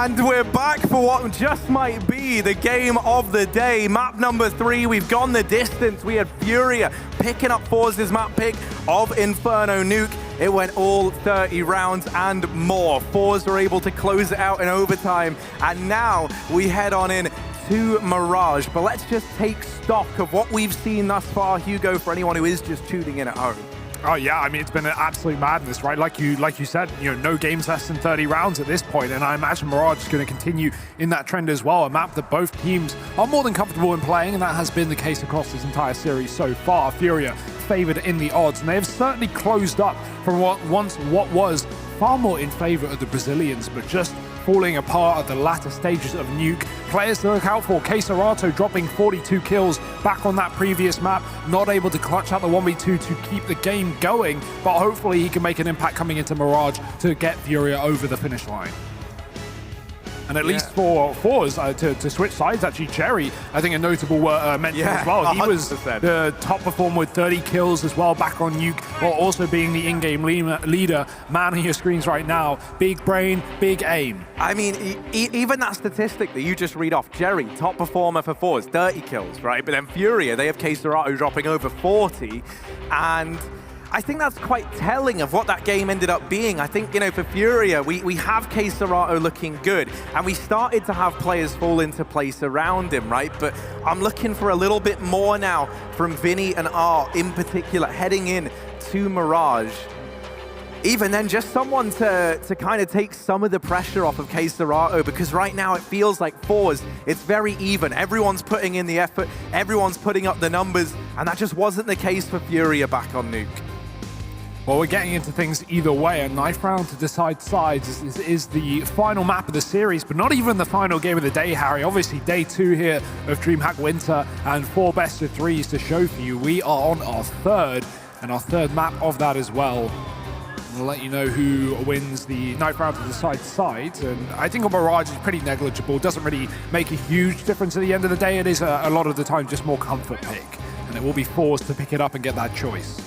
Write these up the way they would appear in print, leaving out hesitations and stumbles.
And we're back for what just might be the game of the day. Map number 3, we've gone the distance. We had Furia picking up forZe's map pick of Inferno Nuke. It went all 30 rounds and more. forZe were able to close it out in overtime. And now we head on in to Mirage. But let's just take stock of what we've seen thus far, Hugo, for anyone who is just tuning in at home. Oh yeah, I mean, it's been an absolute madness, right? Like you said, no games less than 30 rounds at this point, and I imagine Mirage is going to continue in that trend as well. A map that both teams are more than comfortable in playing, and that has been the case across this entire series so far. Furia favored in the odds, and they have certainly closed up from what was far more in favor of the Brazilians, but just falling apart at the latter stages of Nuke. Players to look out for: forZe dropping 42 kills back on that previous map, not able to clutch out the 1v2 to keep the game going, but hopefully he can make an impact coming into Mirage to get Furia over the finish line. And at least for forZe to switch sides, actually, Cherry, I think a notable mention as well. 100%. He was the top performer with 30 kills as well back on Nuke, while also being the in-game leader. Man on your screens right now, big brain, big aim. I mean, even that statistic that you just read off, Jerry, top performer for forZe, 30 kills, right? But then Furia, they have forZe dropping over 40, and I think that's quite telling of what that game ended up being. I think, for Furia, we have forZe looking good, and we started to have players fall into place around him, right? But I'm looking for a little bit more now from Vinny and Art in particular, heading in to Mirage. Even then, just someone to kind of take some of the pressure off of forZe, because right now it feels like forZe, it's very even. Everyone's putting in the effort, everyone's putting up the numbers, and that just wasn't the case for Furia back on Nuke. Well, we're getting into things either way. A knife round to decide sides is the final map of the series, but not even the final game of the day, Harry. Obviously, day 2 here of DreamHack Winter and 4 best of 3s to show for you. We are on our third map of that as well. We'll let you know who wins the knife round to decide sides, and I think on Mirage is pretty negligible. Doesn't really make a huge difference at the end of the day. It is a lot of the time just more comfort pick, and it will be forced to pick it up and get that choice.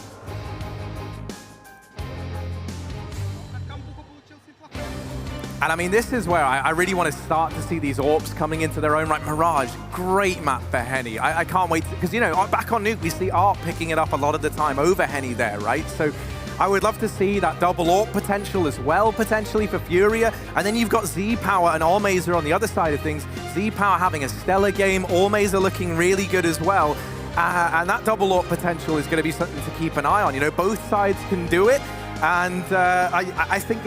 And I mean, this is where I really want to start to see these AWPs coming into their own right. Mirage, great map for Henny. I can't wait, because, back on Nuke, we see Art picking it up a lot of the time over Henny there, right? So I would love to see that double AWP potential as well, potentially for Furia. And then you've got Z-Power and Allmazer on the other side of things. Z-Power having a stellar game, Allmazer looking really good as well. And that double AWP potential is going to be something to keep an eye on. Both sides can do it. And I think,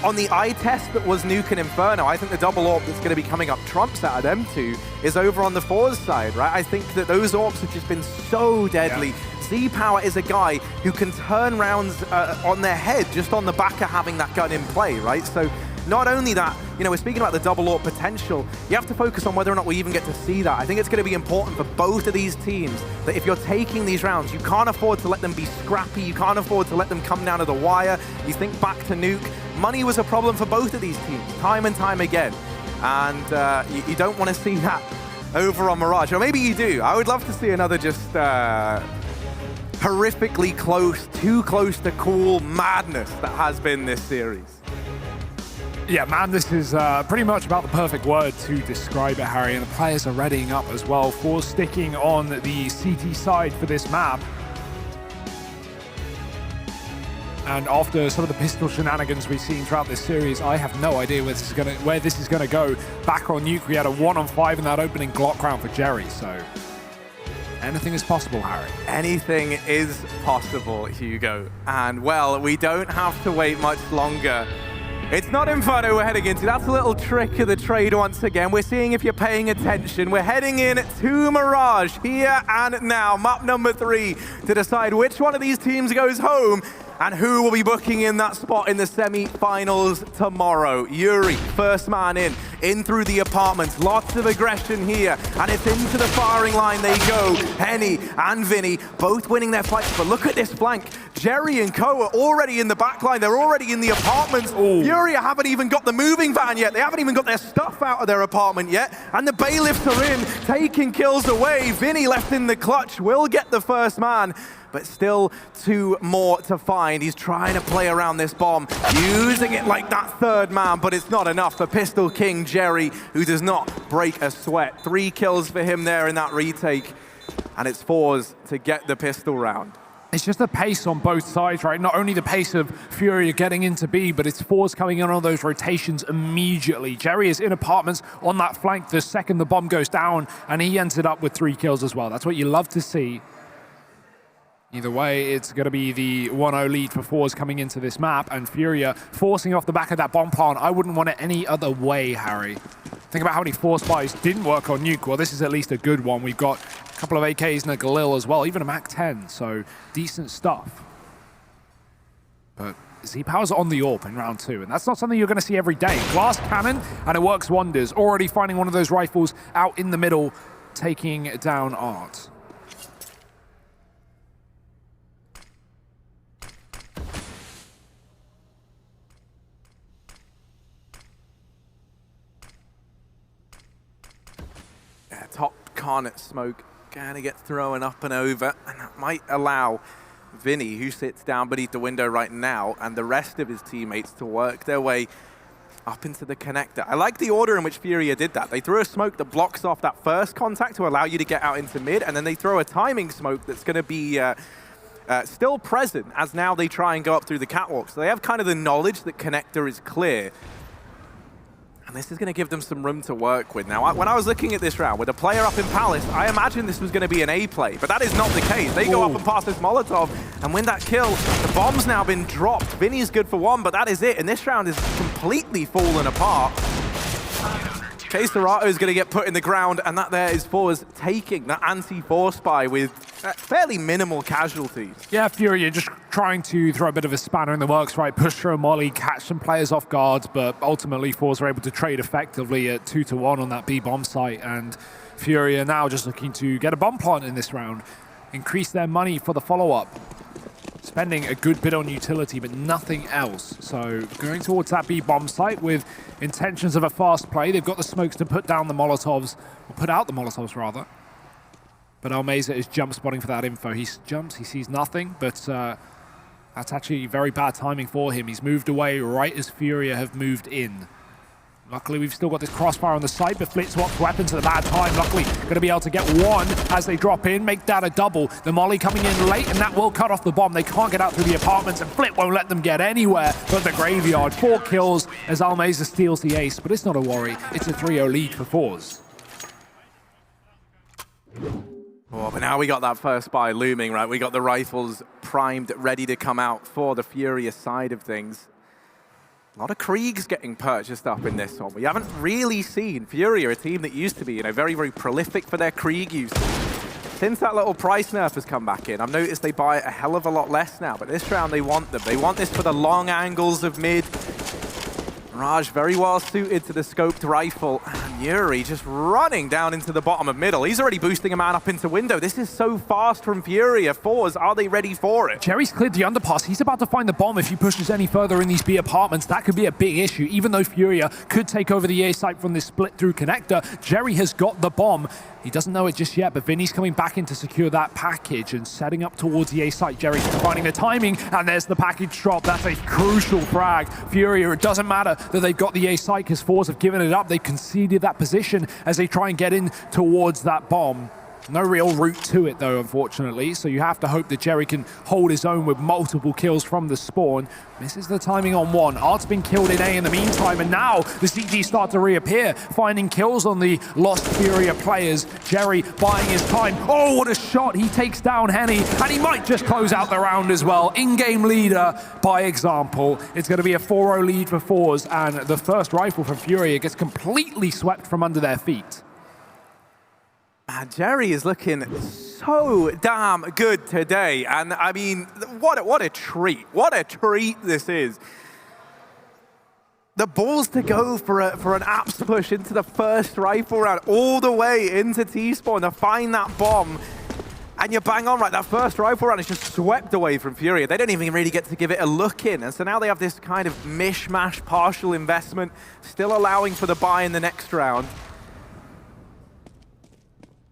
on the eye test that was Nuke and Inferno, I think the double AWP that's going to be coming up trumps out of them two is over on the forZe side, right? I think that those AWPs have just been so deadly. Yeah. Z-Power is a guy who can turn rounds on their head just on the back of having that gun in play, right? So not only that, we're speaking about the double AWP potential, you have to focus on whether or not we even get to see that. I think it's going to be important for both of these teams that if you're taking these rounds, you can't afford to let them be scrappy, you can't afford to let them come down to the wire. You think back to Nuke, money was a problem for both of these teams, time and time again. And you don't want to see that over on Mirage. Or maybe you do. I would love to see another just horrifically close, too close to cool madness that has been this series. Yeah, madness is pretty much about the perfect word to describe it, Harry, and the players are readying up as well for sticking on the CT side for this map. And after some of the pistol shenanigans we've seen throughout this series, I have no idea where this is gonna go. Back on Nuke, we had a 1-on-5 in that opening Glock round for Jerry, so anything is possible, Harry. Anything is possible, Hugo. And well, we don't have to wait much longer. It's not Inferno we're heading into. That's a little trick of the trade once again. We're seeing if you're paying attention. We're heading in to Mirage here and now. Map number 3 to decide which one of these teams goes home and who will be booking in that spot in the semi-finals tomorrow. Yuri, first man in through the apartments. Lots of aggression here, and it's into the firing line they go. Henny and Vinny both winning their fights, but look at this flank. Jerry and Co are already in the backline. They're already in the apartments. Ooh. Furia haven't even got the moving van yet. They haven't even got their stuff out of their apartment yet. And the bailiffs are in, taking kills away. Vinny left in the clutch, will get the first man, but still 2 more to find. He's trying to play around this bomb, using it like that third man, but it's not enough for Pistol King Jerry, who does not break a sweat. 3 kills for him there in that retake, and it's forZe to get the pistol round. It's just the pace on both sides, right? Not only the pace of Furia getting into B, but it's forZe coming in on those rotations immediately. Jerry is in apartments on that flank the second the bomb goes down, and he ended up with 3 kills as well. That's what you love to see. Either way, it's going to be the 1-0 lead for forZe coming into this map, and Furia forcing off the back of that bomb plant. I wouldn't want it any other way, Harry. Think about how many force buys didn't work on Nuke. Well, this is at least a good one. We've got a couple of AKs and a Galil as well, even a Mac-10, so decent stuff. But Z-Power's on the AWP in round 2, and that's not something you're going to see every day. Glass cannon, and it works wonders. Already finding one of those rifles out in the middle, taking down Art. Top Carnet smoke gonna get thrown up and over, and that might allow Vinny, who sits down beneath the window right now, and the rest of his teammates to work their way up into the connector. I like the order in which Furia did that. They threw a smoke that blocks off that first contact to allow you to get out into mid, and then they throw a timing smoke that's going to be still present as now they try and go up through the catwalk. So they have kind of the knowledge that connector is clear. And this is going to give them some room to work with. Now, when I was looking at this round with a player up in Palace, I imagined this was going to be an A play, but that is not the case. They go up and pass this Molotov and win that kill. The bomb's now been dropped. Vinny's good for 1, but that is it. And this round is completely fallen apart. Chase Dorato is going to get put in the ground, and that there is forZe taking that anti-force buy with fairly minimal casualties. Yeah, Furia just trying to throw a bit of a spanner in the works, right? Push through a molly, catch some players off guard, but ultimately forZe are able to trade effectively at 2-1 on that B bomb site, and Furia now just looking to get a bomb plant in this round, increase their money for the follow-up. Spending a good bit on utility, but nothing else. So going towards that B bomb site with intentions of a fast play. They've got the smokes to put down the Molotovs, or put out the Molotovs rather. But Almeza is jump spotting for that info. He jumps, he sees nothing, but that's actually very bad timing for him. He's moved away right as Furia have moved in. Luckily, we've still got this crossfire on the side, but Flit swaps weapons at a bad time. Luckily, going to be able to get 1 as they drop in, make that a double. The molly coming in late, and that will cut off the bomb. They can't get out through the apartments, and Flit won't let them get anywhere but the graveyard. 4 kills as Almeza steals the ace, but it's not a worry. It's a 3-0 lead for forZe. Oh, but now we got that first buy looming, right? We got the rifles primed, ready to come out for the Furia side of things. A lot of Kriegs getting purchased up in this one. We haven't really seen Furia, a team that used to be, very, very prolific for their Krieg use. Since that little price nerf has come back in, I've noticed they buy a hell of a lot less now, but this round they want them. They want this for the long angles of mid. Mirage very well suited to the scoped rifle. And Yuri just running down into the bottom of middle. He's already boosting a man up into window. This is so fast from Furia. forZe, are they ready for it? Jerry's cleared the underpass. He's about to find the bomb. If he pushes any further in these B apartments, that could be a big issue. Even though Furia could take over the A site from this split through connector, Jerry has got the bomb. He doesn't know it just yet, but Vinny's coming back in to secure that package and setting up towards the A site. Jerry finding the timing, and there's the package drop. That's a crucial frag. Furia, it doesn't matter that they've got the A site because forZe have given it up. They conceded that position as they try and get in towards that bomb. No real route to it though, unfortunately, so you have to hope that Jerry can hold his own with multiple kills from the spawn. Misses the timing on 1. Art's been killed in A in the meantime, and now the CG start to reappear, finding kills on the lost Furia players. Jerry buying his time. Oh, what a shot! He takes down Henny, and he might just close out the round as well. In-game leader by example. It's going to be a 4-0 lead for forZe, and the first rifle from Furia gets completely swept from under their feet. Man, Jerry is looking so damn good today. And I mean, what a treat. What a treat this is. The balls to go for an apps push into the first rifle round, all the way into T-spawn to find that bomb. And you're bang on, right? That first rifle round is just swept away from Furia. They don't even really get to give it a look in. And so now they have this kind of mishmash partial investment, still allowing for the buy in the next round.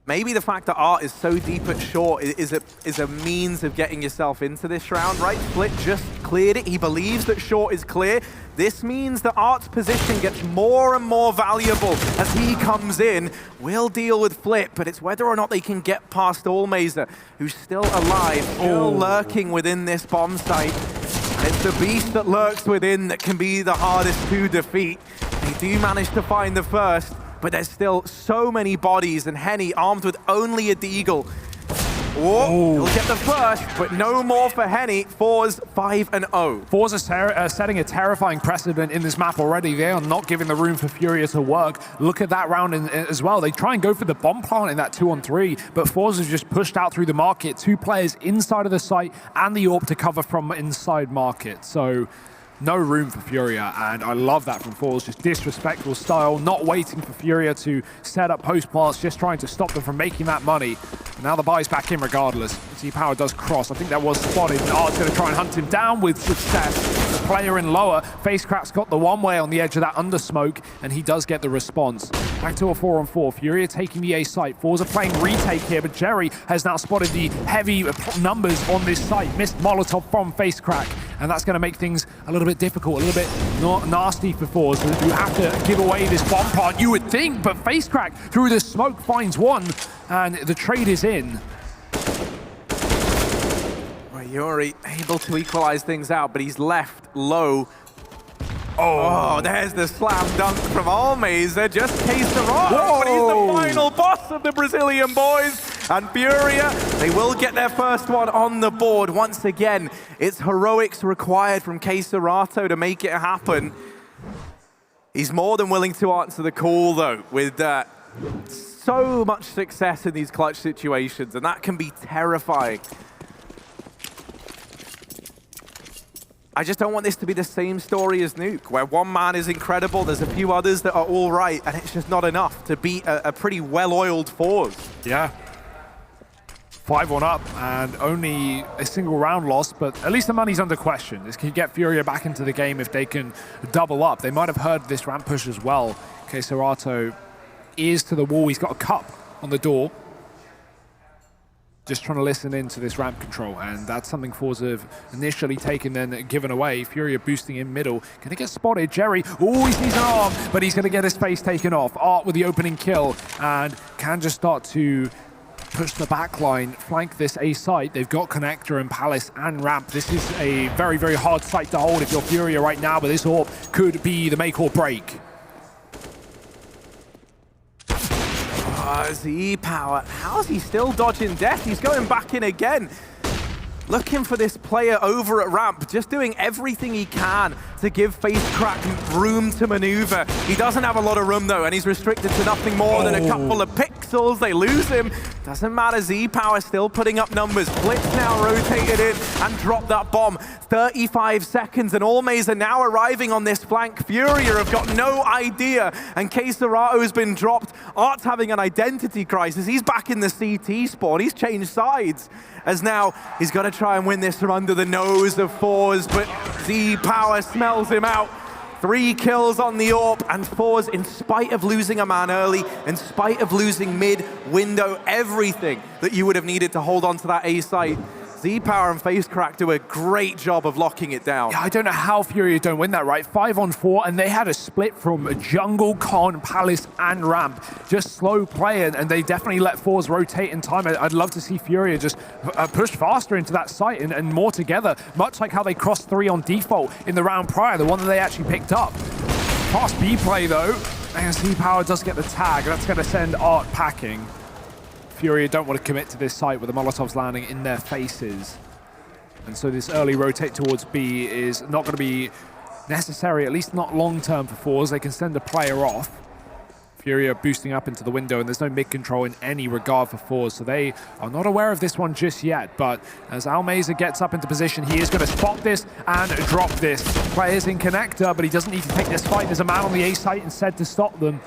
Maybe the fact that Art is so deep at short is a means of getting yourself into this round, right? Split just cleared it. He believes that short is clear. This means that Art's position gets more and more valuable as he comes in. We'll deal with Flip, but it's whether or not they can get past Allmazer, who's still alive, still lurking within this bomb site. And it's the beast that lurks within that can be the hardest to defeat. They do manage to find the first, but there's still so many bodies, and Henny armed with only a deagle. Whoa, he'll get the first, but no more for Henny. forZe 5-0. forZe are setting a terrifying precedent in this map already. They are not giving the room for Furia to work. Look at that round as well. They try and go for the bomb plant in that 2-on-3, but forZe have just pushed out through the market. 2 players inside of the site and the AWP to cover from inside market. So no room for Furia, and I love that from forZe. Just disrespectful style, not waiting for Furia to set up post plants, just trying to stop them from making that money. And now the buy's back in regardless. Z-Power does cross. I think that was spotted. Art's going to try and hunt him down with success. The player in lower. FaceCrack's got the one-way on the edge of that undersmoke, and he does get the response. Back to a 4-on-4. Furia taking the A site. forZe playing retake here, but Jerry has now spotted the heavy numbers on this site. Missed Molotov from FaceCrack, and that's going to make things a little bit difficult, a little bit nasty for forZe. You have to give away this bomb part, you would think, but FaceCrack through the smoke finds one, and the trade is in. Right, Yuri able to equalize things out, but he's left low. Oh, there's the slam dunk from Allmazer, just quesaRato, but he's the final boss of the Brazilian boys. And Furia, they will get their first one on the board. Once again, it's heroics required from quesaRato to make it happen. He's more than willing to answer the call, though, with so much success in these clutch situations, and that can be terrifying. I just don't want this to be the same story as Nuke, where one man is incredible, there's a few others that are all right, and it's just not enough to beat a pretty well-oiled forZe. Yeah. 5-1 up and only a single round lost, but at least the money's under question. This can get Furia back into the game if they can double up. They might have heard this ramp push as well. quesaRato ears to the wall. He's got a cup on the door. Just trying to listen into this ramp control, and that's something forZe have initially taken, then given away. Furia boosting in middle. Gonna get spotted. Jerry, oh, he sees an arm, but he's gonna get his face taken off. Art with the opening kill, and can just start to push the back line, flank this A site. They've got connector and palace and ramp. This is a very, very hard site to hold if you're Furia right now, but this AWP could be the make or break. Z-Power, how's he still dodging death? He's going back in again. Looking for this player over at ramp, just doing everything he can to give FaceCrack room to maneuver. He doesn't have a lot of room though, and he's restricted to nothing more than a couple of pixels. They lose him. Doesn't matter, Z-Power still putting up numbers. Blitz now rotated in and dropped that bomb. 35 seconds, and Allmazer now arriving on this flank. Furia have got no idea, and quesaRato has been dropped. Art's having an identity crisis. He's back in the CT spawn. He's changed sides, as now he's got to try and win this from under the nose of forZe, but Z-Power smells him out. 3 kills on the AWP, and forZe, in spite of losing a man early, in spite of losing mid, window, everything that you would have needed to hold on to that A site, Z-Power and FaceCrack do a great job of locking it down. Yeah, I don't know how Furia don't win that, right? 5-on-4, and they had a split from jungle, con, palace, and ramp. Just slow play, and they definitely let forZe rotate in time. I'd love to see Furia just push faster into that site and more together, much like how they crossed 3 on default in the round prior, the one that they actually picked up. Fast B play, though, and Z-Power does get the tag. That's going to send Art packing. Furia don't want to commit to this site with the Molotovs landing in their faces. And so this early rotate towards B is not going to be necessary, at least not long-term for forZe. They can send a player off. Furia boosting up into the window, and there's no mid-control in any regard for forZe, so they are not aware of this one just yet. But as Allmazer gets up into position, he is going to spot this and drop this. Players in connector, but he doesn't need to take this fight. There's a man on the A site instead to stop them.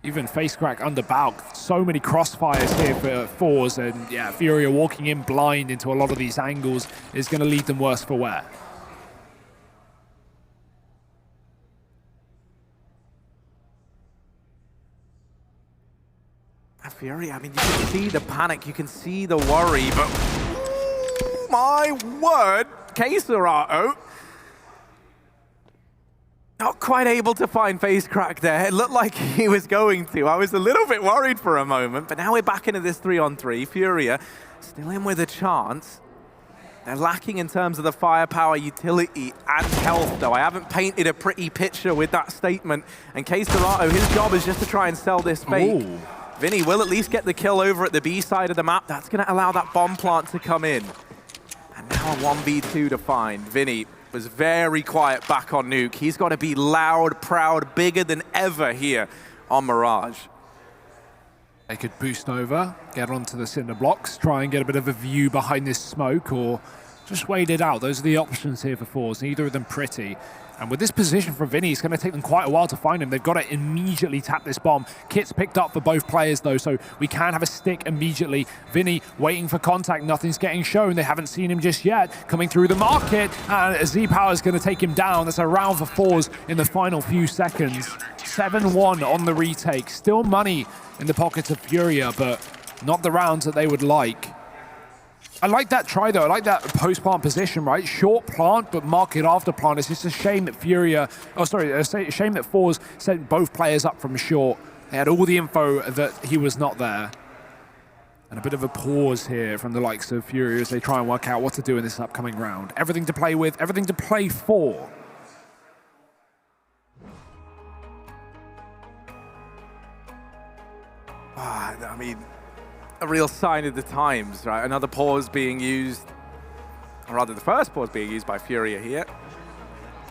Even face crack under Balk. So many crossfires here for forZe, and yeah, Furia walking in blind into a lot of these angles is going to lead them worse for wear. Furia, I mean, you can see the panic, you can see the worry, but oh my word, forZe not quite able to find face crack there. It looked like he was going to. I was a little bit worried for a moment, but now we're back into this 3-on-3. Furia still in with a chance. They're lacking in terms of the firepower, utility, and health, though. I haven't painted a pretty picture with that statement. And forZe, his job is just to try and sell this fake. Ooh. Vinny will at least get the kill over at the B side of the map. That's going to allow that bomb plant to come in. And now a 1v2 to find. Vinny was very quiet back on Nuke. He's got to be loud, proud, bigger than ever here on Mirage. They could boost over, get onto the cinder blocks, try and get a bit of a view behind this smoke, or just wait it out. Those are the options here for forZe, neither of them pretty. And with this position from Vinny, it's going to take them quite a while to find him. They've got to immediately tap this bomb. Kit's picked up for both players, though, so we can have a stick immediately. Vinny waiting for contact. Nothing's getting shown. They haven't seen him just yet. Coming through the market, and Z-Power is going to take him down. That's a round for forZe in the final few seconds. 7-1 on the retake. Still money in the pockets of Furia, but not the rounds that they would like. I like that try, though. I like that post-plant position, right? Short plant, but market after plant. It's just a shame that a shame that forZe sent both players up from short. They had all the info that he was not there. And a bit of a pause here from the likes of Furia as they try and work out what to do in this upcoming round. Everything to play with, everything to play for. I mean, a real sign of the times, right? Another pause being used, or rather the first pause being used by Furia here.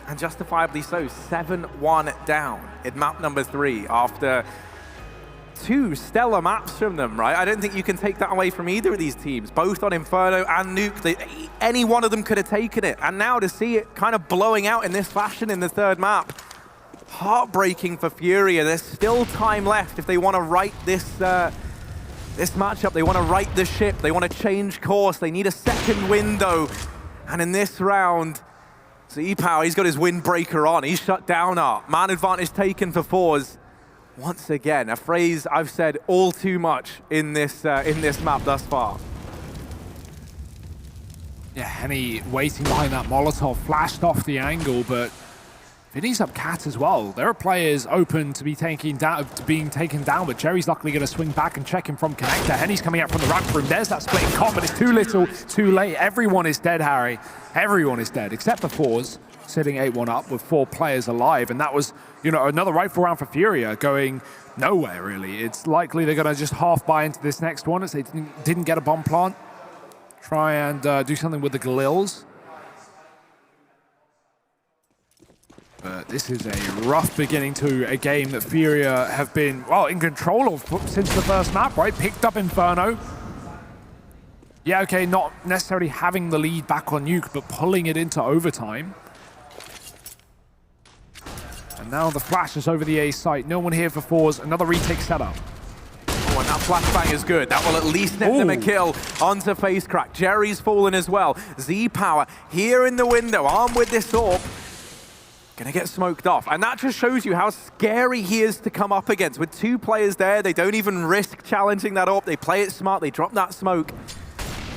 And justifiably so, 7-1 down in map number 3 after 2 stellar maps from them, right? I don't think you can take that away from either of these teams, both on Inferno and Nuke. Any one of them could have taken it. And now to see it kind of blowing out in this fashion in the 3rd map, heartbreaking for Furia. There's still time left if they want to right this matchup. They want to right the ship. They want to change course. They need a second window. And in this round, Z-Power, he's got his windbreaker on. He's shut down Art. Man advantage taken for forZe. Once again, a phrase I've said all too much in this map thus far. Yeah, Henny waiting behind that Molotov, flashed off the angle, but Vinny's up cat as well. There are players open to being taken down, but Jerry's luckily going to swing back and check him from connector. Henny's coming out from the ramp room. There's that splitting comp, but it's too little, too late. Everyone is dead, Harry. Everyone is dead, except for forZe, sitting 8-1 up with 4 players alive. And that was, you know, another rifle round for Furia going nowhere, really. It's likely they're going to just half buy into this next one as they didn't get a bomb plant. Try and do something with the Galils. But this is a rough beginning to a game that Furia have been, well, in control of since the first map, right? Picked up Inferno. Yeah, okay, not necessarily having the lead back on Nuke, but pulling it into overtime. And now the flash is over the A site. No one here for forZe. Another retake setup. Oh, and that flashbang is good. That will at least net them a kill onto face crack. Jerry's fallen as well. Z-Power here in the window, armed with this AWP. Gonna get smoked off. And that just shows you how scary he is to come up against. With 2 players there, they don't even risk challenging that AWP. They play it smart, they drop that smoke.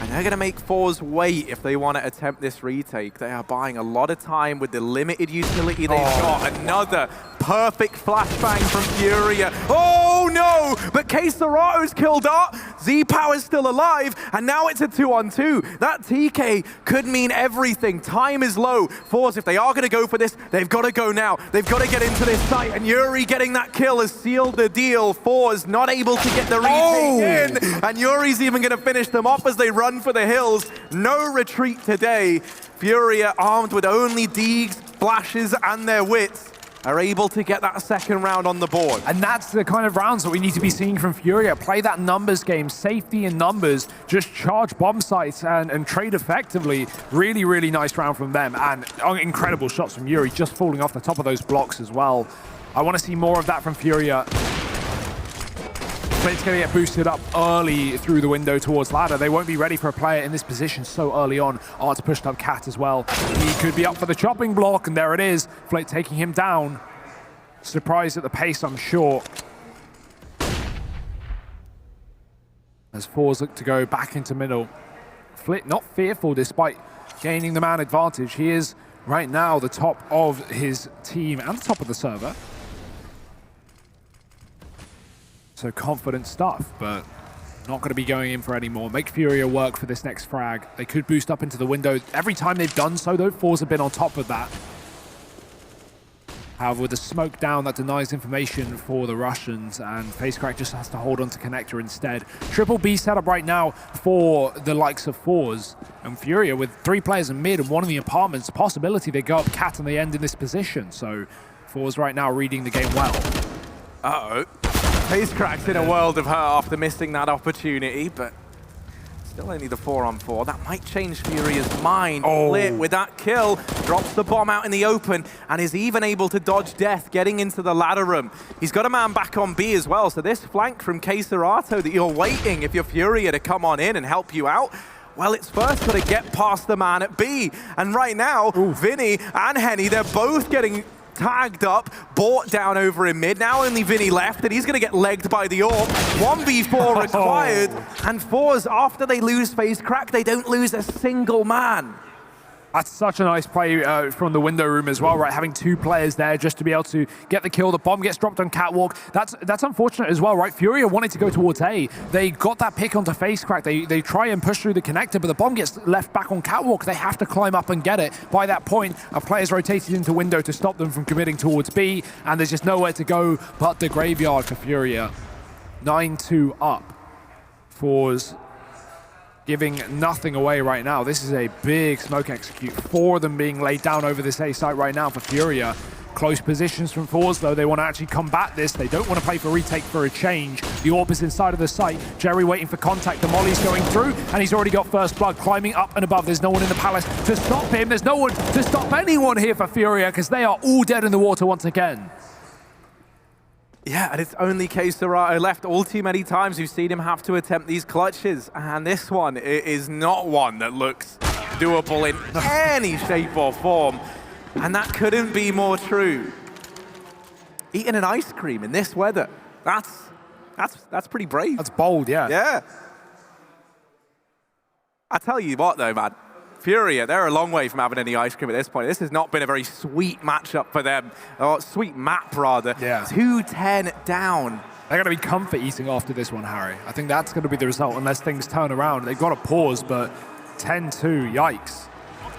And they're gonna make forZe wait if they want to attempt this retake. They are buying a lot of time with the limited utility they've got. Another perfect flashbang from Furia. Oh no! But forZe's killed Art. Z-Power's still alive, and now it's a 2-on-2. That TK could mean everything. Time is low. forZe, if they are going to go for this, they've got to go now. They've got to get into this site, and Yuri getting that kill has sealed the deal. forZe not able to get the retake in, and Yuri's even going to finish them off as they run for the hills. No retreat today. Furia, armed with only Deegs, flashes, and their wits, are able to get that second round on the board. And that's the kind of rounds that we need to be seeing from Furia. Play that numbers game, safety in numbers, just charge bomb sites and trade effectively. Really, really nice round from them. And incredible shots from Yuri, just falling off the top of those blocks as well. I want to see more of that from Furia. Flit's going to get boosted up early through the window towards ladder. They won't be ready for a player in this position so early on. Art's pushed up Cat as well. He could be up for the chopping block, and there it is. Flit taking him down. Surprised at the pace, I'm sure. As forZe look to go back into middle. Flit not fearful despite gaining the man advantage. He is right now the top of his team and the top of the server. So confident stuff, but not going to be going in for any more. Make Furia work for this next frag. They could boost up into the window. Every time they've done so, though, forZe have been on top of that. However, with the smoke down, that denies information for the Russians, and FaceCrack just has to hold on to Connector instead. Triple B setup right now for the likes of forZe. And Furia, with 3 players in mid and 1 in the apartments, possibility they go up Cat and they end in this position. So forZe right now reading the game well. Uh-oh. FaceCrack's in a world of hurt after missing that opportunity, but still only the 4-on-4. That might change Furia's mind. Flit with that kill, drops the bomb out in the open, and is even able to dodge death, getting into the ladder room. He's got a man back on B as well, so this flank from forZe that you're waiting, if you're Furia, to come on in and help you out, well, it's first got to get past the man at B. And right now, Vinny and Henny, they're both getting tagged up, bought down over in mid. Now only Vinny left, and he's going to get legged by the AWP. 1v4 required, and forZe, after they lose FaceCrack, they don't lose a single man. That's such a nice play from the window room as well, right? Having 2 players there just to be able to get the kill. The bomb gets dropped on Catwalk. That's unfortunate as well, right? Furia wanted to go towards A. They got that pick onto FaceCrack. They try and push through the connector, but the bomb gets left back on Catwalk. They have to climb up and get it. By that point, a player's rotated into window to stop them from committing towards B, and there's just nowhere to go but the graveyard for Furia. 9-2 up. forZe giving nothing away right now. This is a big smoke execute. 4 of them being laid down over this A site right now for Furia. Close positions from forZe, though. They want to actually combat this. They don't want to play for retake for a change. The AWP is inside of the site. Jerry waiting for contact. The molly's going through, and he's already got first blood, climbing up and above. There's no one in the palace to stop him. There's no one to stop anyone here for Furia, because they are all dead in the water once again. Yeah, and it's only forZe left. All too many times we've seen him have to attempt these clutches, and this one is not one that looks doable in any shape or form, and that couldn't be more true. Eating an ice cream in this weather, that's pretty brave. That's bold, yeah. Yeah. I tell you what, though, man. Furia, they're a long way from having any ice cream at this point. This has not been a very sweet matchup for them. Or sweet map, rather. Yeah. 2-10 down. They're going to be comfort eating after this one, Harry. I think that's going to be the result unless things turn around. They've got to pause, but 10-2, yikes.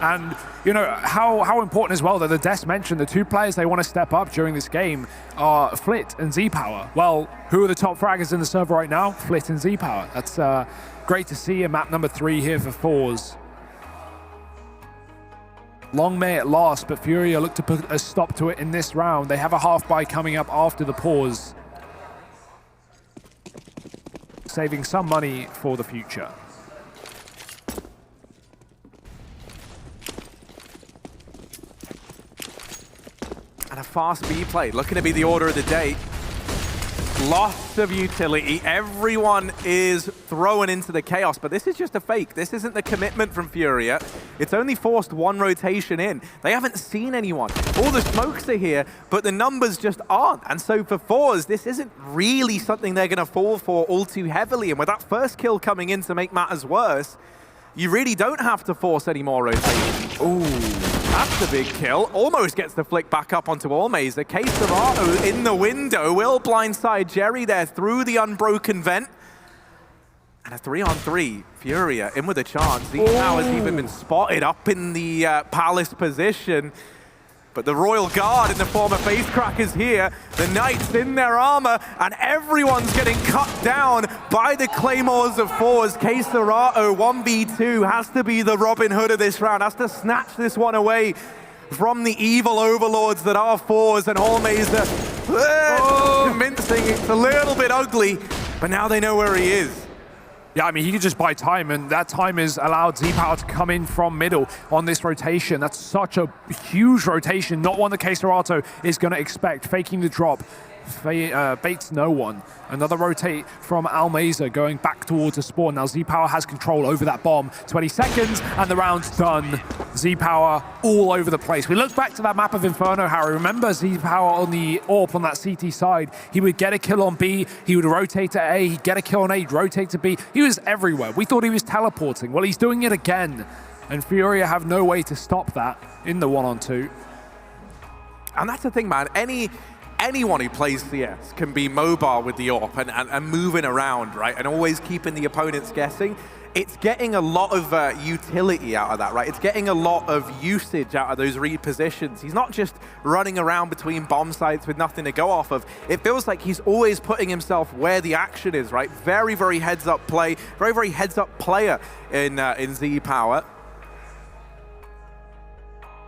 And, you know, how important as well that the Des mentioned, the 2 players they want to step up during this game are Flit and Z-Power. Well, who are the top fraggers in the server right now? Flit and Z-Power. That's great to see in map number 3 here for forZe. Long may it last, but Furia look to put a stop to it in this round. They have a half buy coming up after the pause, saving some money for the future. And a fast B play, looking to be the order of the day. Lots of utility. Everyone is thrown into the chaos, but this is just a fake. This isn't the commitment from Furia. It's only forced 1 rotation in. They haven't seen anyone. All the smokes are here, but the numbers just aren't. And so for forZe, this isn't really something they're going to fall for all too heavily. And with that first kill coming in to make matters worse, you really don't have to force any more rotations. Ooh, that's the big kill. Almost gets the flick back up onto Almaze. The forZe in the window will blindside Jerry there through the unbroken vent. And a 3-on-3. Furia in with a chance. Z-Power's even been spotted up in the palace position. But the Royal Guard in the form of FaceCrack is here. The Knights in their armor, and everyone's getting cut down by the Claymores of forZe. forZe 1v2 has to be the Robin Hood of this round, has to snatch this one away from the evil overlords that are forZe, and Almaze convincing. It's a little bit ugly, but now they know where he is. Yeah, I mean, he could just buy time, and that time has allowed Z-Power to come in from middle on this rotation. That's such a huge rotation, not one that forZe is going to expect. Faking the drop baits no one. Another rotate from Almeza going back towards the spawn. Now Z-Power has control over that bomb. 20 seconds and the round's done. Z-Power all over the place. We look back to that map of Inferno, Harry. Remember Z-Power on the AWP on that CT side. He would get a kill on B, he would rotate to A, he'd get a kill on A, he'd rotate to B. He was everywhere. We thought he was teleporting. Well, he's doing it again. And Furia have no way to stop that in the 1-on-2. And that's the thing, man. Anyone who plays CS can be mobile with the AWP and moving around, right? And always keeping the opponents guessing. It's getting a lot of utility out of that, right? It's getting a lot of usage out of those repositions. He's not just running around between bomb sites with nothing to go off of. It feels like he's always putting himself where the action is, right? Very, very heads-up play, very, very heads-up player in Z-Power.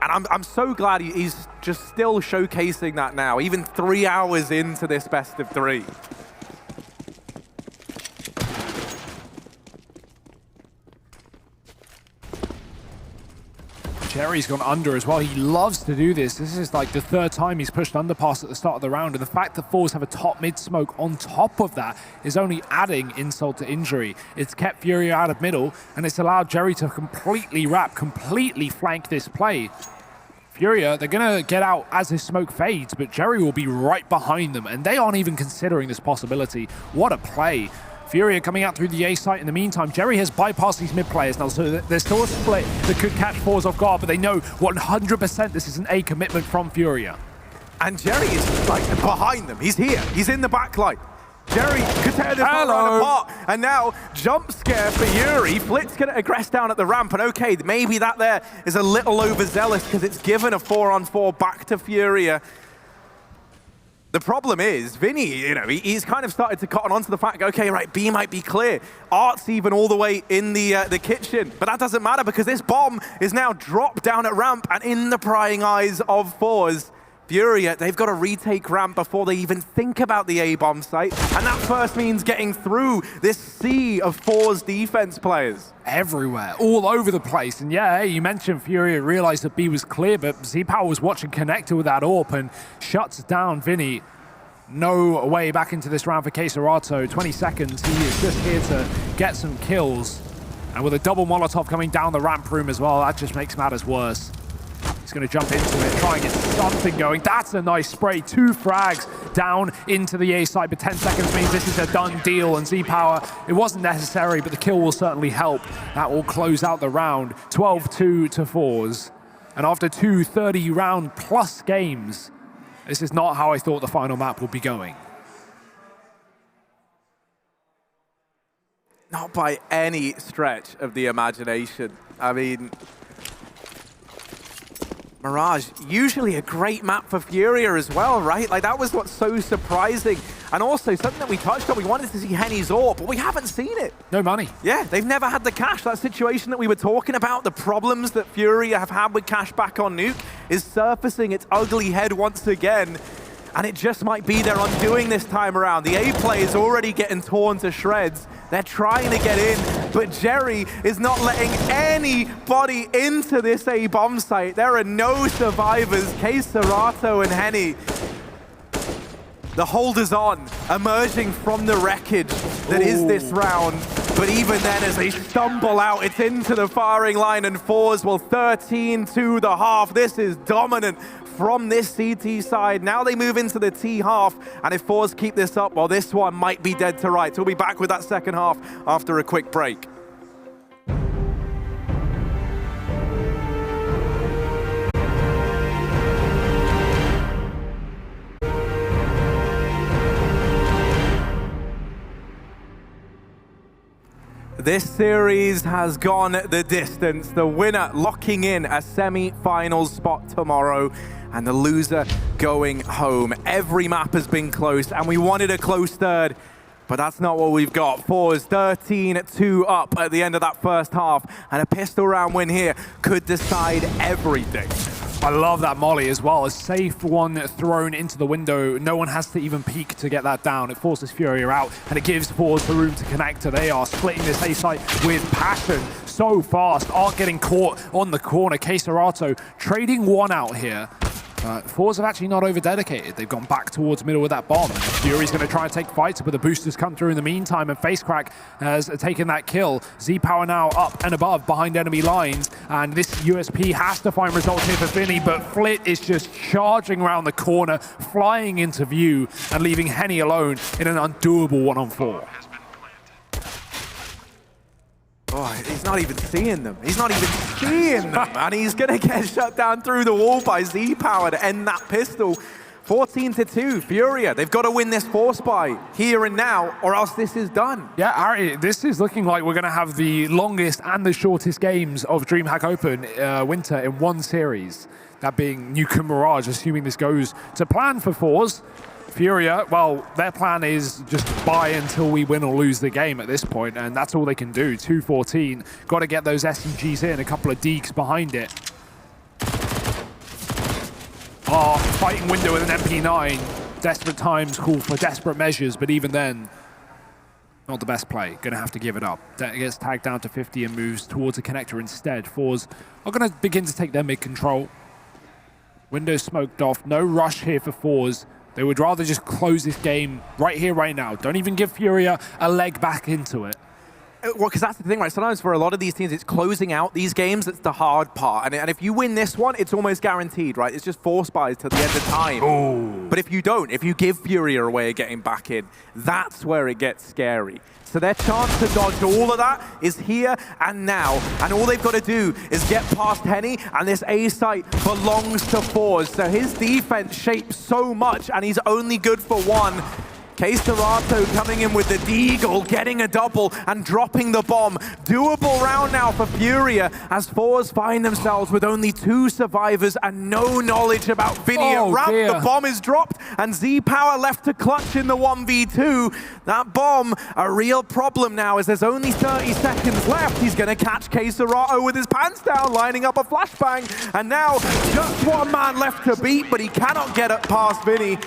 And I'm so glad he's just still showcasing that now, even 3 hours into this best of 3. Jerry's gone under as well. He loves to do this. This is like the 3rd time he's pushed underpass at the start of the round. And the fact that forZe have a top mid smoke on top of that is only adding insult to injury. It's kept Furia out of middle, and it's allowed Jerry to completely flank this play. Furia, they're going to get out as this smoke fades, but Jerry will be right behind them, and they aren't even considering this possibility. What a play. Furia coming out through the A site. In the meantime, Jerry has bypassed these mid players now, so there's still a split that could catch forZe off guard, but they know 100% this is an A commitment from Furia. And Jerry is like behind them. He's here. He's in the backline. Jerry could tear this all right apart. And now, jump scare for Yuri. Flit's going to aggress down at the ramp. And okay, maybe that there is a little overzealous because it's given a 4-on-4 back to Furia. The problem is, Vinny, you know, he's kind of started to cotton onto the fact, okay, right, B might be clear. Art's even all the way in the kitchen. But that doesn't matter because this bomb is now dropped down at ramp and in the prying eyes of forZe. Furia, they've got to retake ramp before they even think about the A-bomb site. And that first means getting through this sea of forZe defense players. Everywhere, all over the place. And yeah, hey, you mentioned Furia realized that B was clear, but Z-Power was watching connected with that AWP and shuts down Vinny. No way back into this round for quesoRato. 20 seconds, he is just here to get some kills. And with a double Molotov coming down the ramp room as well, that just makes matters worse. He's going to jump into it, try and get something going. That's a nice spray. 2 frags down into the A side, but 10 seconds means this is a done deal. And Z-Power, it wasn't necessary, but the kill will certainly help. That will close out the round. 12-2 to forZe. And after 2 30-round plus games, this is not how I thought the final map would be going. Not by any stretch of the imagination. I mean, Mirage, usually a great map for Furia as well, right? Like, that was what's so surprising. And also, something that we touched on, we wanted to see Henny's AWP, but we haven't seen it. No money. Yeah, they've never had the cash. That situation that we were talking about, the problems that Furia have had with cash back on Nuke, is surfacing its ugly head once again. And it just might be their undoing this time around. The A play is already getting torn to shreds. They're trying to get in, but Jerry is not letting anybody into this A bomb site. There are no survivors. quesoRato and Henny. The holders on, emerging from the wreckage that is this round. But even then, as they stumble out, it's into the firing line, and forZe will 13 to the half. This is dominant from this CT side. Now they move into the T half, and if forZe keep this up, well, this one might be dead to rights. We'll be back with that second half after a quick break. This series has gone the distance. The winner locking in a semi-final spot tomorrow, and the loser going home. Every map has been close, and we wanted a close third, but that's not what we've got. forZe 13-2 up at the end of that first half, and a pistol round win here could decide everything. I love that molly as well. A safe one thrown into the window. No one has to even peek to get that down. It forces Furia out, and it gives forZe the room to connect. They are splitting this A site with passion so fast. Art getting caught on the corner. quesoRato trading one out here. forZe have actually not over-dedicated. They've gone back towards middle with that bomb. Fury's going to try and take fights, but the boosters come through in the meantime, and FaceCrack has taken that kill. Z-Power now up and above behind enemy lines, and this USP has to find results here for Vinny, but Flit is just charging around the corner, flying into view, and leaving Henny alone in an undoable 1-on-4. Oh, he's not even seeing them. He's not even seeing them, and he's going to get shut down through the wall by Z-Power to end that pistol. 14-2, Furia. They've got to win this force buy here and now, or else this is done. Yeah, Ari, this is looking like we're going to have the longest and the shortest games of DreamHack Open winter in one series. That being Nuke and Mirage, assuming this goes to plan for forZe. Furia, well, their plan is just buy until we win or lose the game at this point, and that's all they can do. 2-14, got to get those SMGs in, a couple of deeks behind it. Fighting window with an MP9. Desperate times call for desperate measures, but even then, not the best play. Going to have to give it up. That gets tagged down to 50 and moves towards a connector instead. forZe are going to begin to take their mid control. Window smoked off. No rush here for forZe. They would rather just close this game right here, right now. Don't even give Furia a leg back into it. Well, because that's the thing, right? Sometimes for a lot of these teams, it's closing out these games that's the hard part. And if you win this one, it's almost guaranteed, right? It's just force buys to the end of time. Ooh. But if you don't, if you give Furia away of getting back in, that's where it gets scary. So their chance to dodge all of that is here and now. And all they've got to do is get past Henny, and this A site belongs to forZe. So his defense shapes so much, and he's only good for one. quesoRato coming in with the deagle, getting a double and dropping the bomb. Doable round now for Furia as forZe find themselves with only 2 survivors and no knowledge about Vinny. Oh, Ramp, dear. the bomb is dropped and Z-Power left to clutch in the 1v2. That bomb, a real problem now as there's only 30 seconds left. He's going to catch quesoRato with his pants down, lining up a flashbang. And now just one man left to beat, but he cannot get it past Vinny.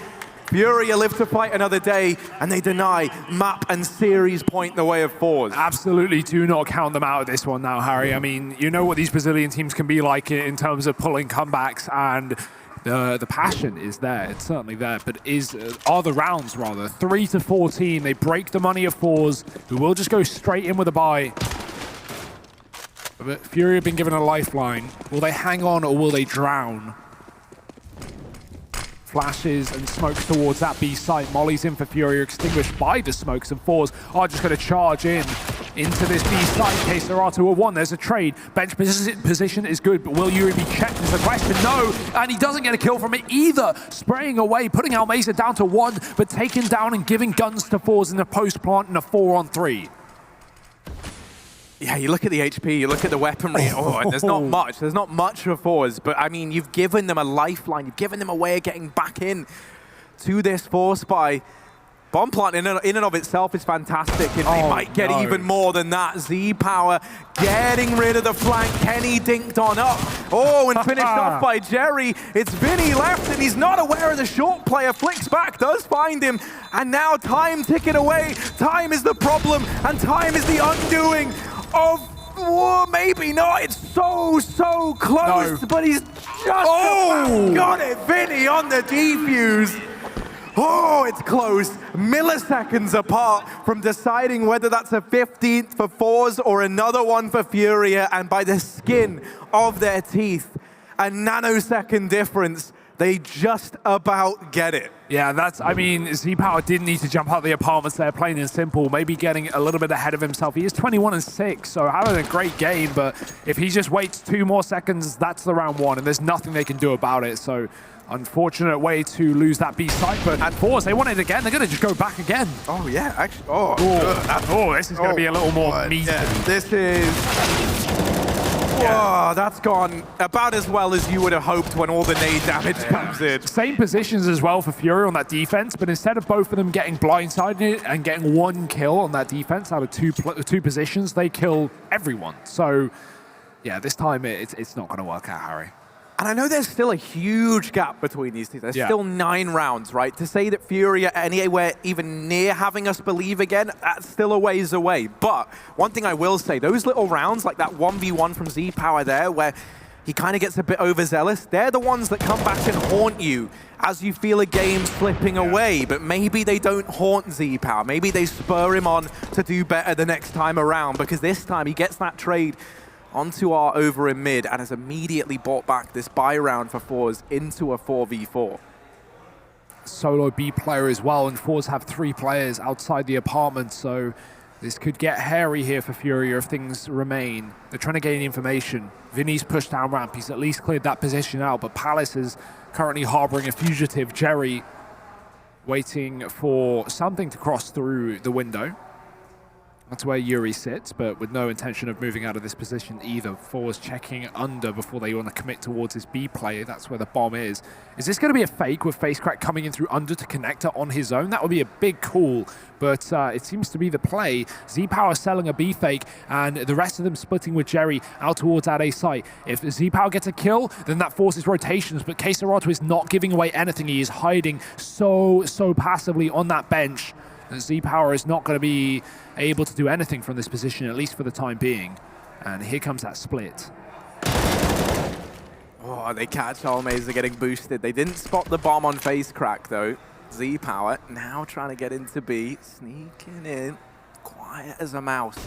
Furia live to fight another day, and they deny map and series point the way of forZe. Absolutely do not count them out of this one now, Harry. I mean, you know what these Brazilian teams can be like in terms of pulling comebacks, and the passion is there. It's certainly there, but are the rounds, rather. 3-14, they break the money of forZe, who will just go straight in with a buy. But Furia have been given a lifeline. Will they hang on, or will they drown? Flashes and smokes towards that B site. Molly's in for Furia, extinguished by the smokes, and forZe are just going to charge into this B site. quesoRato at 1. There's a trade. Bench position is good, but will Yuri be checked is the question. No, and he doesn't get a kill from it either. Spraying away, putting Almeza down to 1, but taken down and giving guns to forZe in the post plant in a 4-on-3. Yeah, you look at the HP, you look at the weaponry, and there's not much. There's not much for forZe, but I mean, you've given them a lifeline. You've given them a way of getting back in to this force buy. Bomb plant in and of itself is fantastic, and they might get even more than that. Z-Power getting rid of the flank. Henny dinked on up. Oh, and finished off by Jerry. It's Vinny left, and he's not aware of the short player. Flicks back, does find him, and now time ticking away. Time is the problem, and time is the undoing of, maybe not. It's so close, but he's just about got it. Vinny on the defuse. Oh, it's close. Milliseconds apart from deciding whether that's a 15th for forZe or another one for Furia, and by the skin of their teeth, a nanosecond difference. They just about get it. Yeah, I mean, Z-Power didn't need to jump out the apartments there, plain and simple. Maybe getting a little bit ahead of himself. He is 21-6, so having a great game, but if he just waits 2 more seconds, that's the round 1, and there's nothing they can do about it. So, unfortunate way to lose that B site, but at forZe, they want it again. They're going to just go back again. Oh, yeah, actually. This is going to be a little more meaty. Yeah, this is... Oh, that's gone about as well as you would have hoped when all the nade damage comes in. Same positions as well for Furia on that defense, but instead of both of them getting blindsided and getting 1 kill on that defense out of two positions, they kill everyone. So, yeah, this time it's not going to work out, Harry. And I know there's still a huge gap between these teams. There's still 9 rounds, right? To say that Furia are anywhere even near having us believe again, that's still a ways away. But one thing I will say, those little rounds, like that 1v1 from Z-Power there, where he kind of gets a bit overzealous. They're the ones that come back and haunt you as you feel a game slipping away, but maybe they don't haunt Z-Power. Maybe they spur him on to do better the next time around, because this time he gets that trade onto our over in mid and has immediately bought back this buy round for forZe into a 4v4. Solo B player as well, and forZe have 3 players outside the apartment, so this could get hairy here for Furia if things remain. They're trying to gain information. Vinny's pushed down ramp. He's at least cleared that position out, but Palace is currently harboring a fugitive. Jerry waiting for something to cross through the window. That's where Yuri sits, but with no intention of moving out of this position either. forZe checking under before they want to commit towards this B play. That's where the bomb is. Is this going to be a fake with FaceCrack coming in through under to connector on his own? That would be a big call, but it seems to be the play. Z-Power selling a B fake, and the rest of them splitting with Jerry out towards that A site. If Z-Power gets a kill, then that forces rotations, but quesorato is not giving away anything. He is hiding so passively on that bench. Z-Power is not going to be able to do anything from this position, at least for the time being. And here comes that split. Oh, they catch Almaze, they're getting boosted. They didn't spot the bomb on FaceCrack though. Z-Power now trying to get into B, sneaking in, quiet as a mouse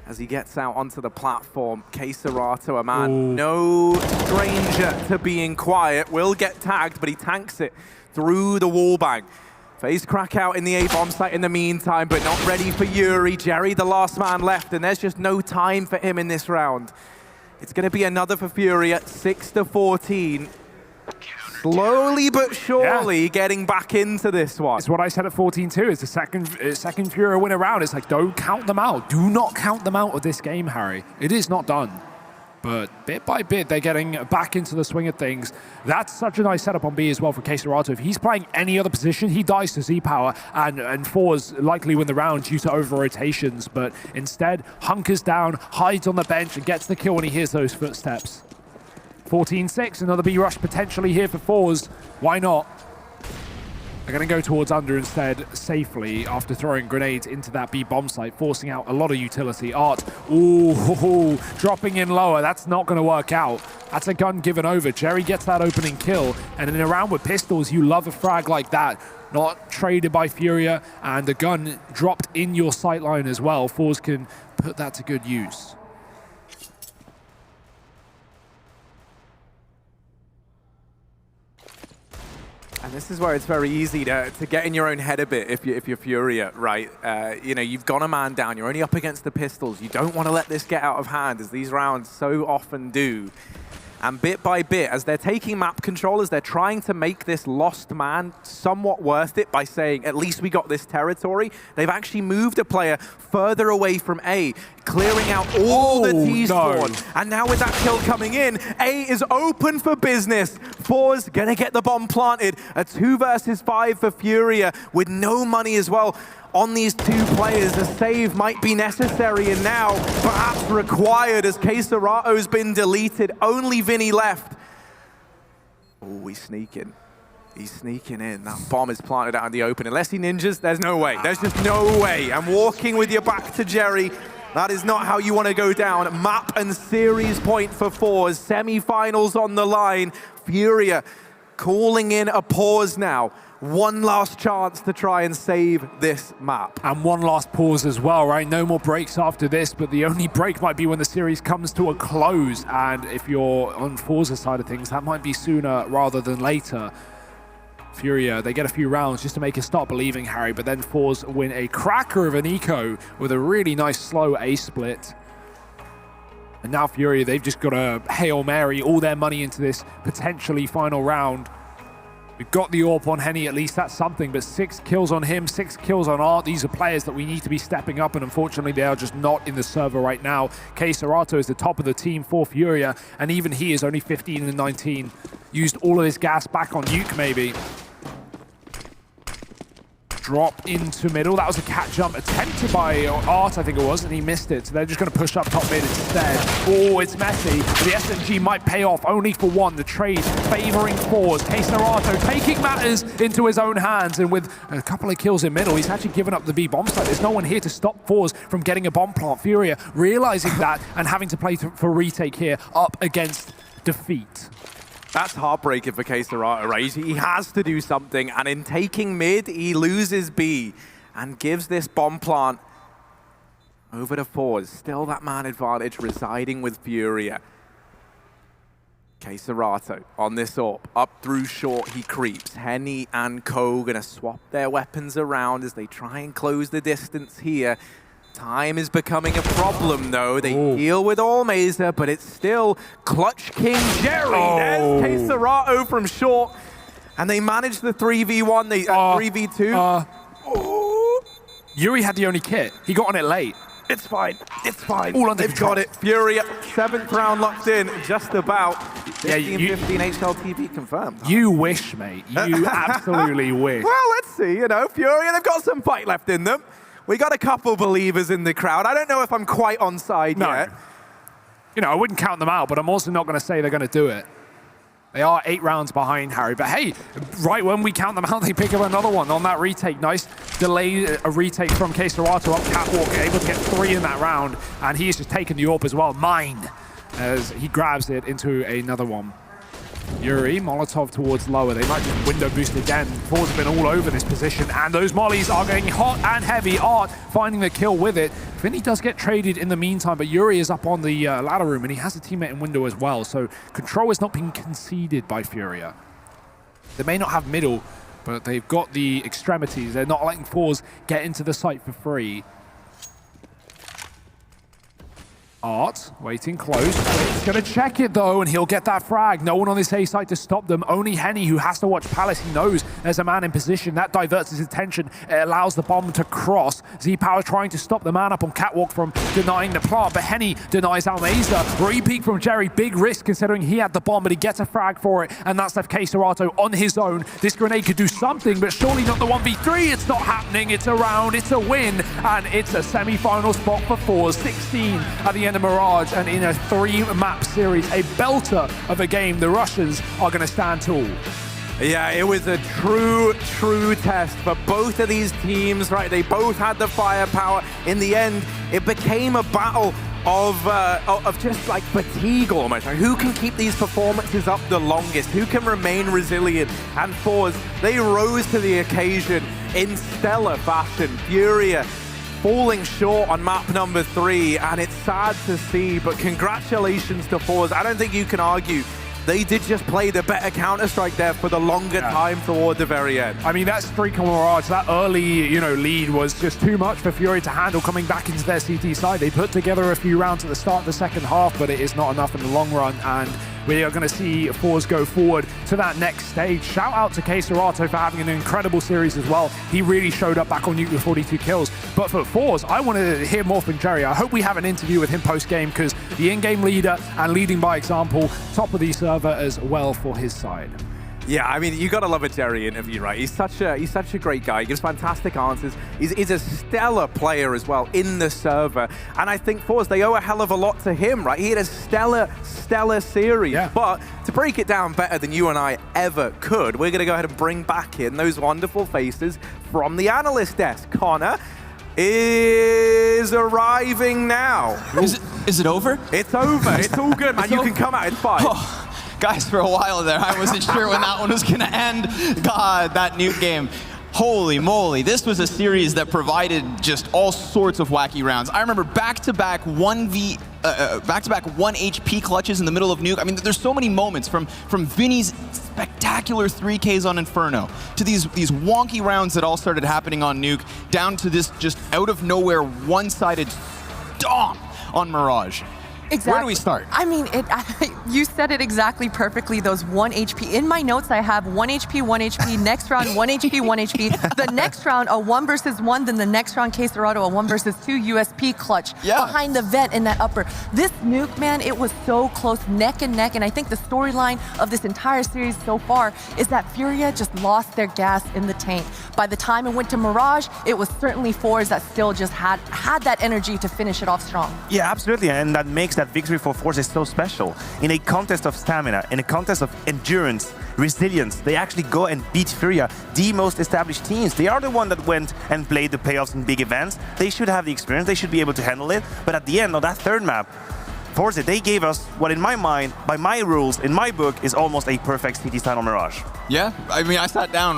as he gets out onto the platform. quesorato, a man no stranger to being quiet, will get tagged, but he tanks it through the wallbang. FaceCrack out in the A-bomb site in the meantime, but not ready for Yuri. Jerry, the last man left, and there's just no time for him in this round. It's going to be another for Furia, 6-14. Slowly but surely getting back into this one. It's what I said at 14-2. It's the second Furia win around. It's like, don't count them out. Do not count them out of this game, Harry. It is not done. But bit by bit, they're getting back into the swing of things. That's such a nice setup on B as well for quesorato. If he's playing any other position, he dies to Z-Power, and forZe likely win the round due to over-rotations. But instead, hunkers down, hides on the bench, and gets the kill when he hears those footsteps. 14-6, another B rush potentially here for forZe. Why not? They're going to go towards under instead, safely, after throwing grenades into that B bomb site, forcing out a lot of utility. Art, ooh, dropping in lower. That's not going to work out. That's a gun given over. Jerry gets that opening kill, and in a round with pistols, you love a frag like that. Not traded by Furia, and the gun dropped in your sightline as well. forZe can put that to good use. And this is where it's very easy to get in your own head a bit if you're Furia, right? You know, you've got a man down, you're only up against the pistols. You don't want to let this get out of hand, as these rounds so often do. And bit by bit, as they're taking map controllers, they're trying to make this lost man somewhat worth it by saying, at least we got this territory. They've actually moved a player further away from A, clearing out all the T-spawn. No. And now with that kill coming in, A is open for business. forZe gonna get the bomb planted. A 2 versus 5 for Furia with no money as well. On these 2 players, a save might be necessary and now perhaps required as quesorato's been deleted. Only Vinny left. Oh, he's sneaking. He's sneaking in. That bomb is planted out in the open. Unless he ninjas, there's no way. There's just no way. And walking with your back to Jerry, that is not how you want to go down. Map and series point for forZe. Semi-finals on the line. Furia calling in a pause now. One last chance to try and save this map. And one last pause as well, right? No more breaks after this, but the only break might be when the series comes to a close. And if you're on forZe's side of things, that might be sooner rather than later. Furia, they get a few rounds just to make us start believing, Harry, but then forZe win a cracker of an eco with a really nice slow A split. And now Furia, they've just got to Hail Mary all their money into this potentially final round. We've got the AWP on Henny, at least that's something, but 6 kills on him, 6 kills on Art. These are players that we need to be stepping up, and unfortunately they are just not in the server right now. quesorato is the top of the team for Furia, and even he is only 15 and 19. Used all of his gas back on Nuke, maybe. Drop into middle. That was a cat jump attempted by Art, I think it was, and he missed it. So they're just going to push up top mid instead. Oh, it's messy. The SMG might pay off only for one. The trade favoring forZe. quesorato taking matters into his own hands, and with a couple of kills in middle, he's actually given up the B bomb site. There's no one here to stop forZe from getting a bomb plant. Furia realizing that and having to play for retake here up against defeat. That's heartbreaking for KSCERATO, right? He has to do something, and in taking mid, he loses B and gives this bomb plant over to forZe. Still that man advantage residing with Furia. KSCERATO on this AWP. Up through short, he creeps. Henny and Co gonna swap their weapons around as they try and close the distance here. Time is becoming a problem, though. They deal with Allmazer, but it's still Clutch King Jerry. There's KSCERATO from short, and they manage the 3v1, the 3v2. Yuri had the only kit. He got on it late. It's fine. It's fine. All under They've control. got it. Furia, 7th round locked in, just about. Yeah, 15 HLTV confirmed. You wish, mate. You absolutely wish. Well, let's see. You know, Furia, they've got some fight left in them. We got a couple believers in the crowd. I don't know if I'm quite on side yet. You know, I wouldn't count them out, but I'm also not going to say they're going to do it. They are 8 rounds behind, Harry. But hey, right when we count them out, they pick up another one on that retake. Nice delay, a retake from KSCERATO up catwalk, able to get 3 in that round. And he's just taken the AWP as well. Mine, as he grabs it into another one. Yuri, Molotov towards lower. They might just window boost again. forZe have been all over this position, and those mollies are getting hot and heavy. Art finding the kill with it. Vinny does get traded in the meantime, but Yuri is up on the ladder room, and he has a teammate in window as well. So control is not being conceded by Furia. They may not have middle, but they've got the extremities. They're not letting forZe get into the site for free. Art, waiting close. He's going to check it, though, and he'll get that frag. No one on this A site to stop them. Only Henny, who has to watch Palace. He knows there's a man in position. That diverts his attention. It allows the bomb to cross. Z-Power trying to stop the man up on catwalk from denying the plant, but Henny denies Allmazer. Re-peek from Jerry. Big risk, considering he had the bomb, but he gets a frag for it, and that's left KSCERATO on his own. This grenade could do something, but surely not the 1v3. It's not happening. It's a round. It's a win, and it's a semi-final spot for forZe. 16 at the end of Mirage, and in a 3-map series, a belter of a game, the Russians are going to stand tall. Yeah, it was a true test for both of these teams, right? They both had the firepower. In the end, it became a battle of just like fatigue almost. Like, who can keep these performances up the longest? Who can remain resilient? And forZe, they rose to the occasion in stellar fashion. Furia falling short on map number 3, and it's sad to see, but congratulations to forZe. I don't think you can argue. They did just play the better Counter-Strike there for the longer time toward the very end. I mean, that streak on Mirage, that early, lead was just too much for Furia to handle coming back into their CT side. They put together a few rounds at the start of the second half, but it is not enough in the long run, and we are going to see forZe go forward to that next stage. Shout out to KSCERATO for having an incredible series as well. He really showed up back on Nuke with 42 kills. But for forZe, I want to hear more from Jerry. I hope we have an interview with him post-game, because the in-game leader and leading by example, top of the server as well for his side. Yeah, I mean, you gotta love a Jerry interview, right? He's such a great guy. He gives fantastic answers. He's a stellar player as well in the server, and I think forZe, they owe a hell of a lot to him, right? He had a stellar series. Yeah. But to break it down better than you and I ever could, we're gonna go ahead and bring back in those wonderful faces from the analyst desk. Connor is arriving now. Is it over? It's over. It's all good, man. You can come out. It's fine. Oh. Guys, for a while there, I wasn't sure when that one was going to end. God, that Nuke game. Holy moly, this was a series that provided just all sorts of wacky rounds. I remember back-to-back 1 HP clutches in the middle of Nuke. I mean, there's so many moments from Vinny's spectacular 3Ks on Inferno to these wonky rounds that all started happening on Nuke, down to this just out-of-nowhere one-sided stomp on Mirage. Exactly. Where do we start? I mean, you said it exactly perfectly, those 1 HP. In my notes, I have 1 HP, next round, 1 HP, 1 HP. The next round, a 1 versus 1, then the next round, KSCERATO, a 1 versus 2 USP clutch behind the vent in that upper. This Nuke, man, it was so close, neck and neck, and I think the storyline of this entire series so far is that Furia just lost their gas in the tank. By the time it went to Mirage, it was certainly forZe that still just had that energy to finish it off strong. Yeah, absolutely, and that makes that victory for forZe is so special. In a contest of stamina, in a contest of endurance, resilience, they actually go and beat Furia, the most established teams. They are the one that went and played the playoffs in big events. They should have the experience, they should be able to handle it, but at the end of that third map, forZe, they gave us what in my mind, by my rules, in my book, is almost a perfect CT style on Mirage. Yeah, I mean, I sat down.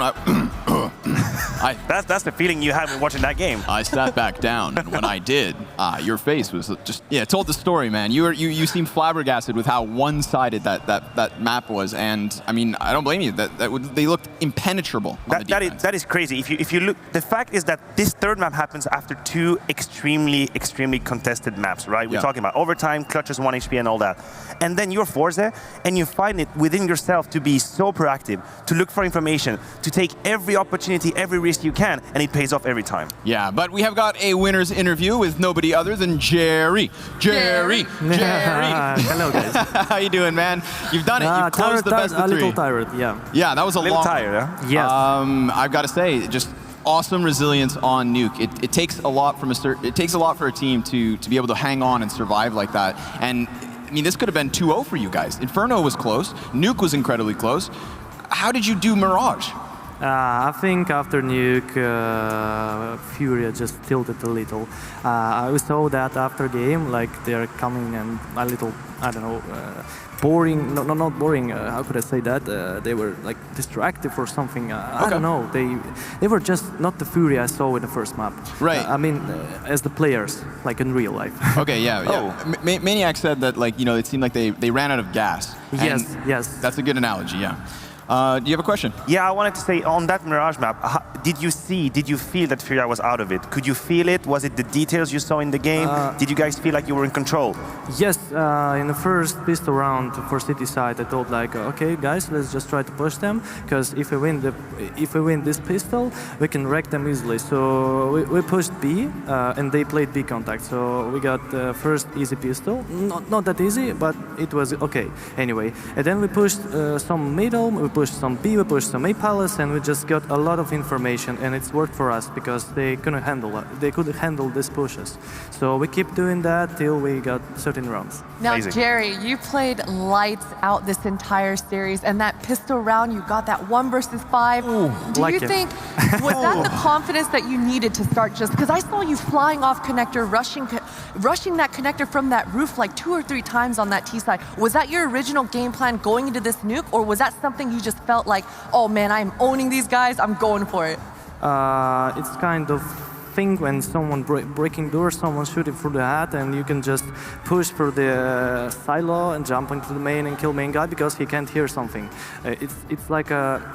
That's the feeling you have when watching that game. I sat back down, and when I did, your face was just, it told the story, man. You seemed flabbergasted with how one-sided that map was, and I mean, I don't blame you. They looked impenetrable on the defense. That is crazy. If you look, the fact is that this third map happens after 2 extremely contested maps, right? We're talking about overtime, clutches, 1 HP, and all that. And then you're forZe, and you find it within yourself to be so proactive, to look for information, to take every opportunity, every risk you can, and it pays off every time. Yeah, but we have got a winner's interview with nobody other than Jerry. Jerry. Hello, guys. How you doing, man? You've done it. You've closed the best of 3. A little tired, yeah. Yeah, that was a little long. tired, yeah. Yes. I've got to say, just awesome resilience on Nuke. It takes a lot from it takes a lot for a team to be able to hang on and survive like that. And I mean, this could have been 2-0 for you guys. Inferno was close. Nuke was incredibly close. How did you do Mirage? I think after Nuke, Furia just tilted a little. I saw that after game, like they're coming and a little, I don't know, boring. No, not boring. How could I say that? They were like distracted or something. I don't know. They were just not the Furia I saw in the first map. Right. I mean, as the players, like in real life. Okay. Yeah. Maniac said that, like, it seemed like they ran out of gas. Yes. That's a good analogy. Yeah. Do you have a question? Yeah, I wanted to say, on that Mirage map, did you feel that Furia was out of it? Could you feel it? Was it the details you saw in the game? Did you guys feel like you were in control? Yes, in the first pistol round for City side, I thought like, okay, guys, let's just try to push them, because if we win this pistol, we can wreck them easily. So we pushed B, and they played B contact. So we got the first easy pistol, not that easy, but it was okay. Anyway, and then we pushed some middle. We pushed some B, we pushed some A palace, and we just got a lot of information, and it's worked for us because they couldn't handle these pushes. So we keep doing that till we got certain rounds. Now, Amazing. Jerry, you played lights out this entire series, and that pistol round, you got that 1 versus 5. Do you think, was that the confidence that you needed to start just, because I saw you flying off connector, rushing that connector from that roof like 2 or 3 times on that T side. Was that your original game plan going into this nuke, or was that something you just felt like, oh man, I'm owning these guys, I'm going for it? It's kind of thing when someone breaking doors, someone shooting through the hat, and you can just push for the silo and jump into the main and kill main guy because he can't hear something. It's like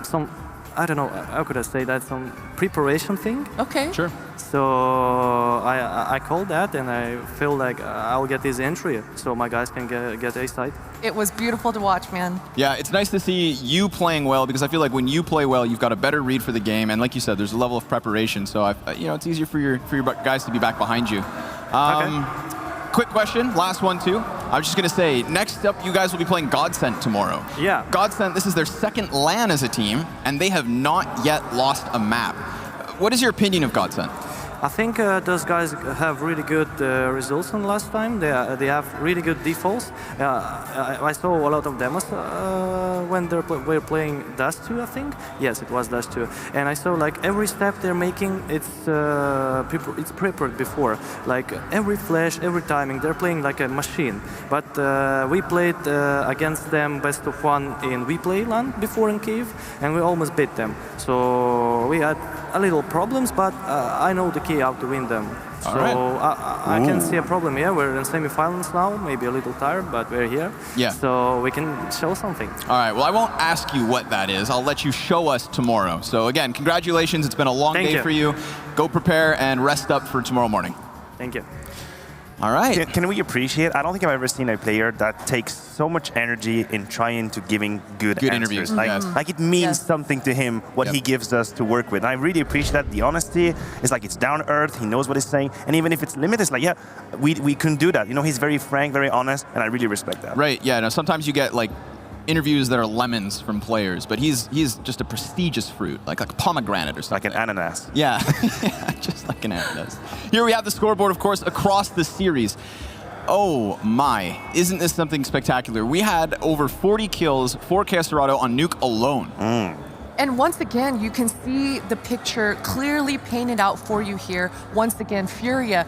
some, I don't know, how could I say that, some preparation thing. Okay. Sure. So I called that, and I feel like I'll get this entry, so my guys can get A side. It was beautiful to watch, man. Yeah, it's nice to see you playing well, because I feel like when you play well, you've got a better read for the game, and like you said, there's a level of preparation. So it's easier for your guys to be back behind you. Okay. Quick question, last one too. I was just gonna say, next up, you guys will be playing Godsent tomorrow. Yeah. Godsent, this is their second LAN as a team, and they have not yet lost a map. What is your opinion of Godsent? I think those guys have really good results on last time. They have really good defaults. I saw a lot of demos when they were playing Dash 2, I think. Yes, it was Dash 2. And I saw like every step they're making, it's prepared before. Like every flash, every timing, they're playing like a machine. But we played against them best of 1 in WePlay LAN before in Kyiv, and we almost beat them. So we had a little problems, but I know the key how to win them. So I can see a problem here. We're in semi-finals now, maybe a little tired, but we're here. Yeah. So we can show something. All right, well, I won't ask you what that is. I'll let you show us tomorrow. So again, congratulations. It's been a long day for you. Go prepare and rest up for tomorrow morning. Thank you. All right. Can we appreciate? I don't think I've ever seen a player that takes so much energy in trying to giving good answers. Interviews. Like it means something to him what he gives us to work with. And I really appreciate that. The honesty is like it's down to earth. He knows what he's saying, and even if it's limited, it's like we couldn't do that. He's very frank, very honest, and I really respect that. Right. Yeah. Now sometimes you get like interviews that are lemons from players, but he's just a prestigious fruit, like a pomegranate or something. Like an ananas. Yeah, just like an ananas. Here we have the scoreboard, of course, across the series. Oh my, isn't this something spectacular? We had over 40 kills for forZe on Nuke alone. And once again, you can see the picture clearly painted out for you here. Once again, Furia,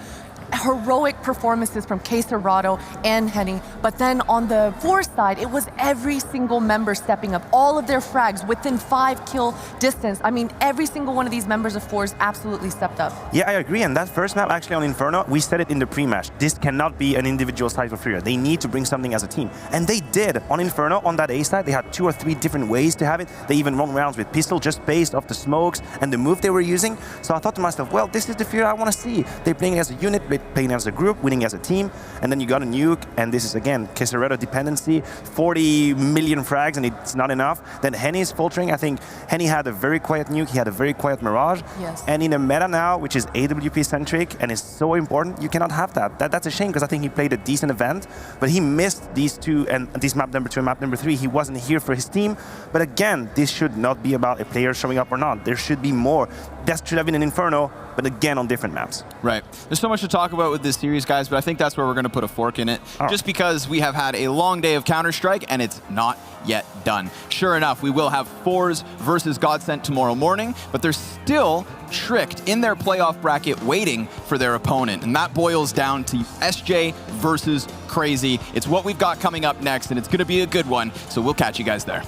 heroic performances from forZe and Henny. But then on the forZe side, it was every single member stepping up. All of their frags within 5 kill distance. I mean, every single one of these members of forZe absolutely stepped up. Yeah, I agree. And that first map actually on Inferno, we said it in the pre-match. This cannot be an individual side for Furia. They need to bring something as a team. And they did. On Inferno, on that A side, they had 2 or 3 different ways to have it. They even run rounds with pistol just based off the smokes and the move they were using. So I thought to myself, well, this is the Furia I want to see. They're playing as a unit, they're playing as a group, winning as a team. And then you got a nuke, and this is again, forZe dependency, 40 million frags, and it's not enough. Then Henny is faltering. I think Henny had a very quiet nuke, he had a very quiet Mirage. Yes. And in a meta now, which is AWP-centric and is so important, you cannot have that. That's a shame, because I think he played a decent event, but he missed these 2, and this map number 2 and map number 3. He wasn't here for his team. But again, this should not be about a player showing up or not. There should be more. That should have been an Inferno, but again on different maps. Right. There's so much to talk about with this series, guys, but I think that's where we're going to put a fork in it, just because we have had a long day of Counter-Strike, and it's not yet done. Sure enough, we will have forZe versus Godsent tomorrow morning, but they're still tricked in their playoff bracket waiting for their opponent, and that boils down to SJ versus Crazy. It's what we've got coming up next, and it's going to be a good one, so we'll catch you guys there.